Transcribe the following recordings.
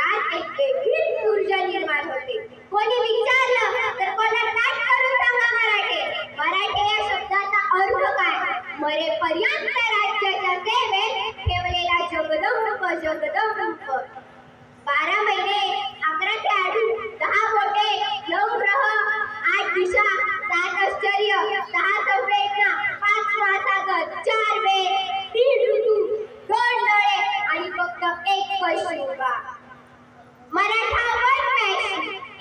मनात एक वेगळीच ऊर्जा निर्माण होते. कोणी विचारलं तर कोणा काय करून सांगा मराठे. मराठे या शब्दाचा अर्थ काय? मरेपर्यंत राज्याच्या सेवेत ठेवलेला जगदंब जगदंब. 12 महिने 11 खेळाडू 10 बोटे 9 ग्रह 8 दिशा 7 आश्चर्य 6 संवेदना 5 महासागर 4 वेद 3 ऋतू 2 डोळे आणि फक्त एक पशुबा. मराठा वनवेश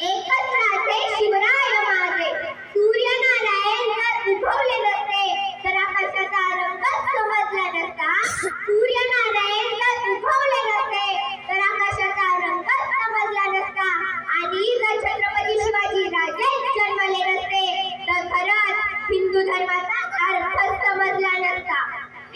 एकच राहते शिवराय माझे. सूर्यनारायण जर उगवले नसते तर आकाशाचा रंगच समजला नसता. सूर्यनारायण जर उगवले नसते तर आकाशाचा रंगच समजला नसता. आणि जर छत्रपती शिवाजी राजे जन्मले नसते तर खरंच हिंदू धर्माचा अर्थ समजला नसता.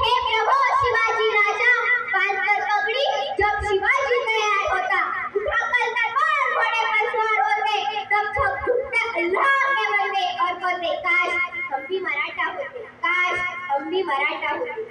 हे प्रभो शिवाजी राजा बांधकर पगडी जब शिवाजी तैयार होता. उठाकर तलवार घोड़े पर सवार होते तब सब झुकते अल्लाह के बंदे और कहते काश हम भी मराठा होते. काश हम भी मराठा होते.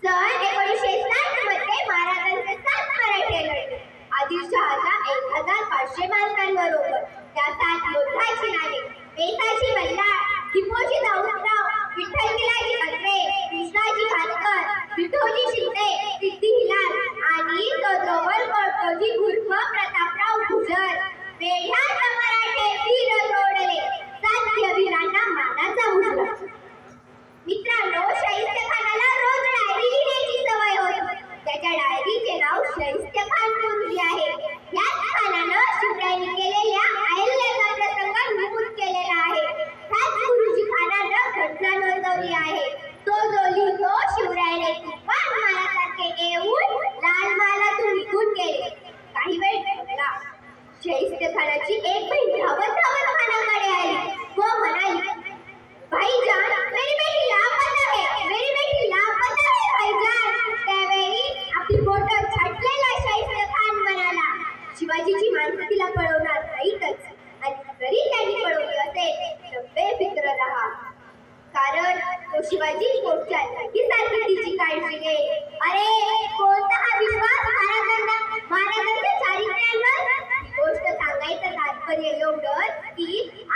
सन 1960 मध्ये महाराजांचे 7 मराठे लढले. आदिलशहाच्या 1500 माणसांबरोबर. त्या 7 योद्धाची नावे पेसाजी बल्लाळ, टिपोजी दाऊदराव, विठ्ठल किलाजी अत्रे, कृष्णाजी भातकर, विठोजी शिंदे, सिद्धी हिलाल आणि जोजोवर कोळकोजी उर्फ प्रतापराव गुजर. वेढ्यात मराठे वीर जोडले 7 वीरांना मानाचा उजळा. मित्रांनो, शाहिस्तेखानाला रोज डायरी लिहिण्याची सवय होती. त्याच्या डायरीचे नाव शाहिस्तेखान गुरुजी आहे. याच खानानं शिवरायांनी केलेल्या अहिल्याचा प्रसंग नमूद केलेला आहे. त्याच गुरुजी खानानं घटना नोंदवली आहे. तो जो लिहितो शिवरायाने तुफान मारासारखे येऊन लाल मालातून निघून गेले. काही वेळ ठेवला. शाहिस्तेखानाची एक बहीण धावत धावत खानाकडे आली व म्हणाली, भाईजान मेरी बेटी लापता है. मेरी बेटी लापता है भाईजान. त्यावेळी आपली बोटं छाटलेला शाहिस्तेखान म्हणाला, शिवाजीची माणसं तिला पळवणार नाहीतच. आणि जरी त्यांनी पळवली असेल तर बेफिक्र रहा. कारण तो शिवाजी पोटच्या लाकीसारखी तिची काळजी घेईल. अरे कोणता हा विश्वास महाराजांच्या चारित्र्यांवर. ही गोष्ट सांगायचं तात्पर्य एवढंच की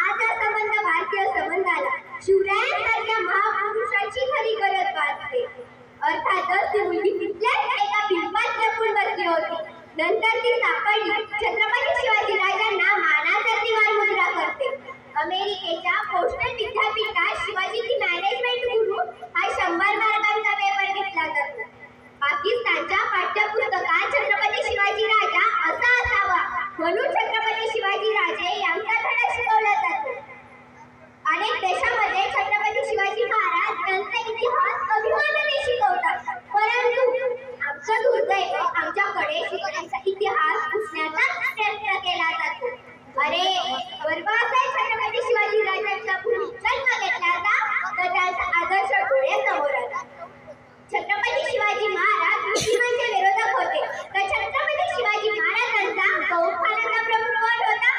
आज हा संबंध भारतीय संबंधाला शिवरायांसारख्या महापुरुषाची खरी गरज भासते. अर्थातच ती मुलगी तिथल्याच एका बिंबात लपून बसली होती. नंतर ती सापडली. छत्रपती शिवाजी राजांना मानासाठी मुद्रा करते. अमेरिकेच्या पोस्टल विद्यापीठात शिवाजीची मॅनेजमेंट गुरु हा 100 मार्कांचा पेपर घेतला जातो. पाकिस्तानच्या पाठ्यपुस्तकात छत्रपती शिवाजी राजा असा असावा म्हणून छत्रपती शिवाजी राजे यांचा धडा शिकवला जातो. अनेक देशांमध्ये छत्रपती शिवाजी महाराज यांचा इतिहास अभिमानाने शिकवतात. परंतु आमचं दुर्दैव आमच्याकडे शिकवण्याचा इतिहास पुसण्याचा प्रयत्न केला जातो. अरे बरबाद आहे छत्रपती शिवाजी राजांचा जन्म घेतला तर त्यांचा आदर्श डोळ्यासमोर आला. छत्रपती शिवाजी महाराज मुस्लिमांचे विरोधक होते तर छत्रपती शिवाजी महाराजांचा तोफखानाचा प्रमुख कोण होता?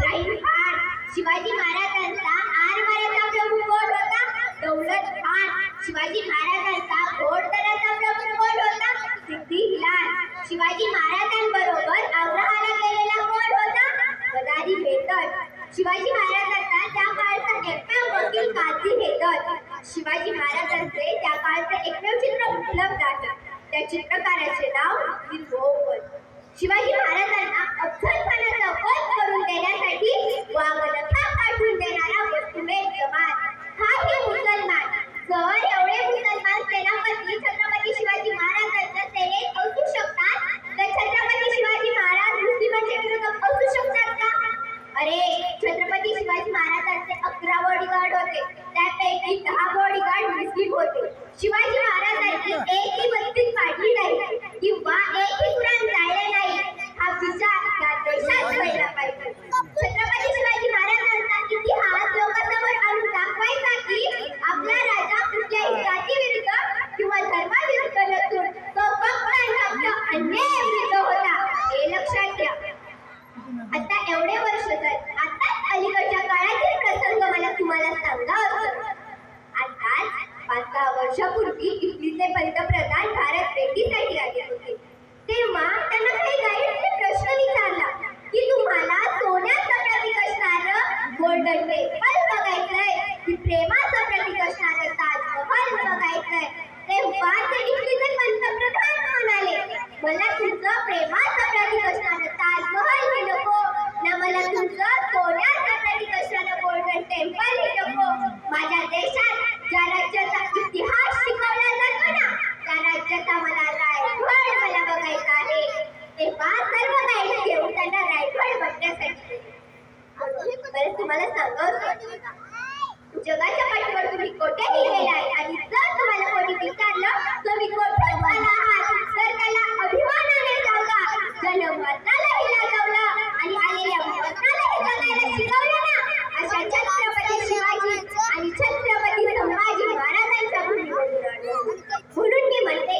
राहीम खान. शिवाजी महाराजांचा आरमाराचा प्रमुख कोण होता? दौलत खान. शिवाजी महाराजांचा घोडदळाचा प्रमुख कोण होता? सिद्धी हिलाल. शिवाजी महाराजांबरोबर आग्र्याला गेलेला कोण होता? गदारी बेदर. शिवाजी महाराजांचा त्या काळचा एकमेव वकील काझी बेदर. शिवाजी महाराजांचे त्या काळचे एकमेव चित्र उपलब्ध आहे. त्या चित्रकाराचे नाव विभोवन. शिवाजी महाराजांना अफजलखानाचा वध करून देण्यासाठी वाघनखा पाठवून देणारा वसुमेध जमात हाही मुसलमान. जर एवढे मुसलमान सेनापती छत्रपती शिवाजी महाराजांच्या सेनेत असू शकतात तर छत्रपती शिवाजी महाराज मुस्लिमांच्या विरोधात असू शकतात का? अरे छत्रपती शिवाजी महाराजांचे 11 बॉडीगार्ड होते. त्यापैकी 10 बॉडीगार्ड मुस्लिम होते. शिवाजी महाराजांची एकही मस्जिद पाडली नाही किंवा एकही कुराण जाळले नाही. हा विचार त्या देशात व्हायला पाहिजे. छत्रपती शिवाजी महाराजांचा इतिहास लोकांसमोर आणून दाखवायचा की आपला राजा कुठल्याही वाढवण्यासाठी. बरं तुम्हाला सांगावं, जगाच्या पाठीवर तुम्ही कोठेही गेलाय आणि जर तुम्हाला कोणी विचारलं तुम्ही कोठून आला आहात तर त्याला अभिमानाने सांगा, जन्म मरणालाही लाजवलं आणि आलेल्या मरणालाही जगायला शिकवलं ना. अशा छत्रपती शिवाजी आणि छत्रपती संभाजी महाराजांच्या भूमीवरून आलो. म्हणून मी म्हणते,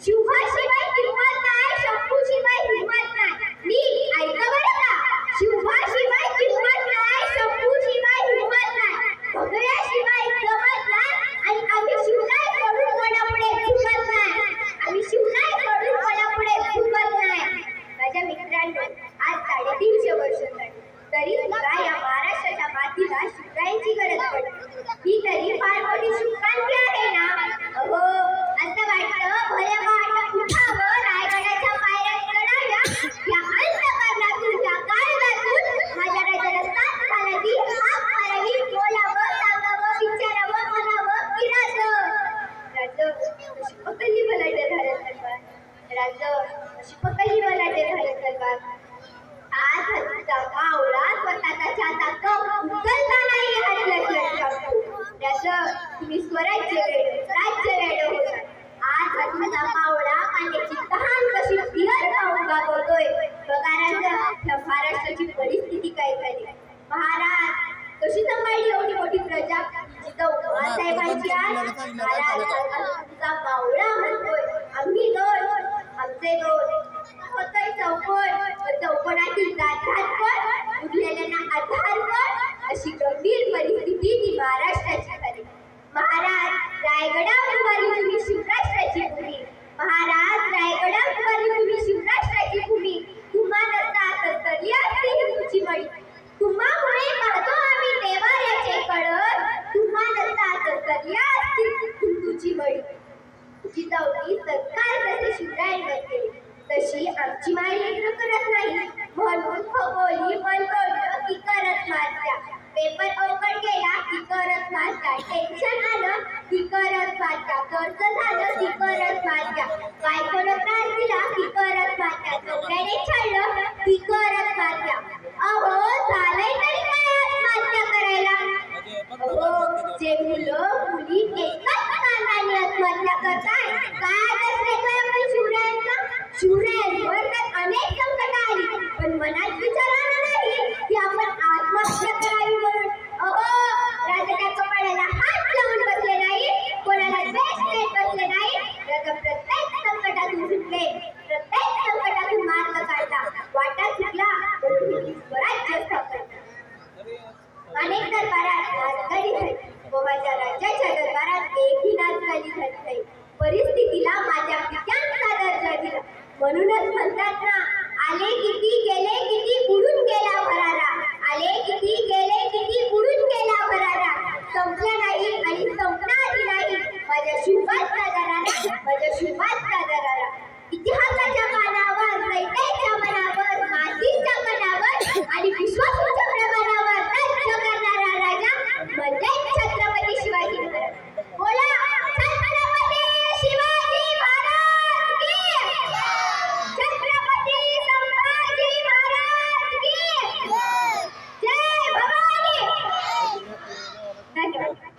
शिवाशिवाय किंमत नाही, शंभूशिवाय हिंमत नाही. मी ऐका बरं का, शिवाशिवाय किंमत नाही, शंभूशिवाय हिंमत नाही, भगव्याशिवाय जमत नाही आणि आम्ही शिवराय कडून कोणापुढे झुकत नाही. आम्ही शिवराय कडून कोणापुढे झुकत नाही. माझ्या मित्रांनो, आज 350 वर्ष झाली तरी सुद्धा या महाराष्ट्राच्या मातीला शिवरायांची गरज पडते. ही तरी फार मोठी शुभक्रांती आहे ना. अहो, असं वाटतं भले वाट उठावं, रायगडाच्या पायऱ्या चढाव्या, या अंतकरणातून त्या काळजातून माझ्या राजाला साथ घालावी, हाक मारावी, बोलावं, सांगावं, विचारावं, म्हणावं की राज अशी पकडली बलाढ्य झालं सरकार, राज अशी पकडली बलाढ्य झालं सरकार. आज हत्तीचा मावळा स्वतःचा छाता कप उचलता नाही त्याचं तुम्ही स्वराज्य वेड, राज्य वेड होता. आज हत्तीचा मावळा पाण्याची तहान कशी पिहर खाऊन गागवतोय. बघा राजा, महाराष्ट्राची परिस्थिती काय झाली. महाराज कशी सांभाळली एवढी मोठी प्रजा. जिथं बाळासाहेबांची आज महाराज हत्तीचा मावळा म्हणतोय, आम्ही दोन, आमचे दोन होतोय चौकोन, चौकोनातील जात कोण, उरलेल्यांना आधार कोण. अशी गंभीर परिस्थिती ती महाराष्ट्राची झाली. महाराज रायगडावर उभारली तुम्ही शिवराष्ट्राची भूमी. महाराज रायगडावर उभारली तुम्ही शिवराष्ट्राची भूमी. तुम्हा नसता तर तरी असती हिंदूची मळी. तुम्हामुळे पाहतो आम्ही देवाऱ्याचे कळस. तुम्हा नसता तर तरी असती हिंदूची मळी. जिजाऊनी सरकार जसे शिवरायांवर केले तशी आमची माई लेकरं करत नाही. म्हणून खगोली बलबडलं की करत मारत्या, पेपर अवघड गेला की करत मारत्या, टेन्शन आलं की करत मारत्या, कर्ज झालं की करत मारत्या, बायकोनं त्रास दिला की करत मारत्या, नवऱ्याने छळलं की करत मारत्या. अहो झालंय तरी काय आत्महत्या करायला. अहो जे मुलं मुली एकाच कारणाने आत्महत्या करताय. काय कसं आपण शिवरायांचा, शिवरायांवर तर अनेक संकट आली पण मनात विचार आला नाही की आपण आत्महत्या करावी म्हणून. अहो राजा कपाळाला हात लावून बसले नाही, कोणाला द्वेष देत बसले नाही. राजा प्रत्येक संकटातून सुटले, प्रत्येक संकटातून मार्ग काढला. वाटा सुटला तर तुम्ही स्वराज्य स्थापन. अनेक दरबारात नाचगाडी झाली व माझ्या राज्याच्या दरबारात एकही नाचगाडी झाली नाही. परिस्थितीला माझ्या पित्यांचा दर्जा दिला. म्हणूनच म्हणतात ना, आले किती गेले किती बुडून गेला भरारा, आले किती गेले किती बुडून गेला भरारा. संपला नाही आणि संपणारही नाही माझ्या शिवबाचा दरारा, माझ्या शिवबाचा दरारा. इतिहासाच्या पानावर, रयतेच्या मनावर, मातीच्या कणावर आणि विश्वासाच्या प्रमाणावर राज्य करणारा राजा म्हणजे छत्रपती शिवाजी महाराज. बोला छत्रपती शिवाजी महाराज की, छत्रपती संभाजी महाराज की जय. भवानी. धन्यवाद.